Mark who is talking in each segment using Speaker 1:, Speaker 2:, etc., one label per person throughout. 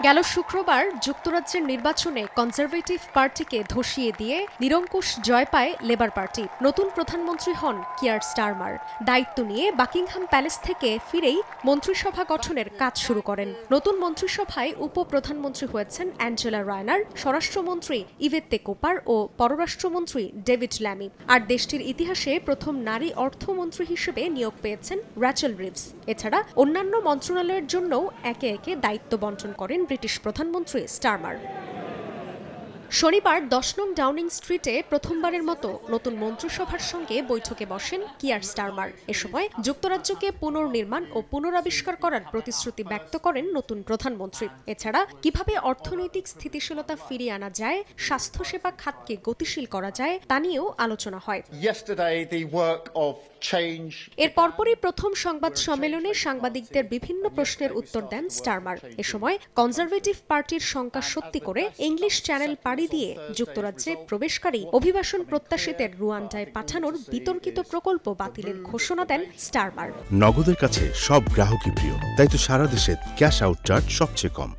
Speaker 1: গেল শুক্রবার যুক্তরাজ্যের নির্বাচনে কনজারভেটিভ পার্টিকে ধসিয়ে দিয়ে নিরঙ্কুশ জয় পায় লেবার পার্টি। নতুন প্রধানমন্ত্রী হন কিয়ার স্টারমার। দায়িত্ব নিয়ে বাকিংহাম প্যালেস থেকে ফিরেই মন্ত্রিসভা গঠনের কাজ শুরু করেন। নতুন মন্ত্রিসভায় উপপ্রধানমন্ত্রী হয়েছেন অ্যাঞ্জেলা রায়নার, স্বরাষ্ট্রমন্ত্রী ইভেত্তে কোপার ও পররাষ্ট্রমন্ত্রী ডেভিড ল্যামি। আর দেশটির ইতিহাসে প্রথম নারী অর্থমন্ত্রী হিসেবে নিয়োগ পেয়েছেন র্যাচেল রিভস। এছাড়া অন্যান্য মন্ত্রণালয়ের জন্যও একে একে দায়িত্ব বন্টন করেন ব্রিটিশ প্রধানমন্ত্রী স্টারমার। শনিবার 10 নং ডাউনিং স্ট্রিটে প্রথমবারের মতো নতুন মন্ত্রিসভার সঙ্গে বৈঠকে বসেন কিয়ার স্টারমার। এ সময় যুক্তরাজ্যকে পুনর্নির্মাণ ও পুনরাবিষ্কার করার প্রতিশ্রুতি ব্যক্ত করেন নতুন প্রধানমন্ত্রী। এছাড়া কিভাবে অর্থনৈতিক স্থিতিশীলতা ফিরিয়ে আনা যায়, স্বাস্থ্যসেবা খাতকে গতিশীল করা যায় তা নিয়েও আলোচনা হয়। এর পরপরই প্রথম সংবাদ সম্মেলনে সাংবাদিকদের বিভিন্ন প্রশ্নের উত্তর দেন স্টারমার। এ সময় কনজারভেটিভ পার্টির শঙ্কা সত্যি করে ইংলিশ চ্যানেল পাড়ি দিয়ে যুক্তরাজ্যে প্রবেশকারী অভিবাসন প্রত্যাশীদের রুয়ান্ডায় পাঠানোর বিতর্কিত প্রকল্প বাতিলের ঘোষণা দেন স্টারমার।
Speaker 2: নগদের কাছে সব গ্রাহকই প্রিয়, তাই তো সারা দেশে ক্যাশ আউট চার্জ সবচেয়ে কম।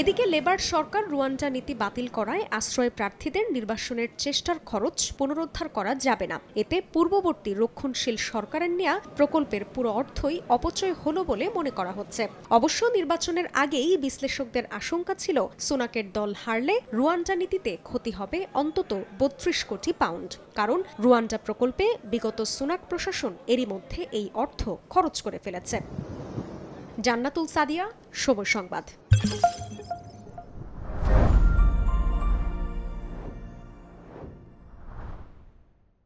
Speaker 1: এদিকে লেবার সরকার রুয়ান্ডা নীতি বাতিল করায় আশ্রয় প্রার্থীদের নির্বাসনের চেষ্টার খরচ পুনরুদ্ধার করা যাবে না। এতে পূর্ববর্তী রক্ষণশীল সরকারের নেয়া প্রকল্পের পুরো অর্থই অপচয় হলো বলে মনে করা হচ্ছে। অবশ্য নির্বাচনের আগেই বিশ্লেষকদের আশঙ্কা ছিল সুনাকের দল হারলে রুয়ান্ডা নীতিতে ক্ষতি হবে অন্তত 32 কোটি পাউন্ড। কারণ রুয়ান্ডা প্রকল্পে বিগত সুনাক প্রশাসন এরই মধ্যে এই অর্থ খরচ করে ফেলেছে। জান্নাতুল সাদিয়া, সময় সংবাদ।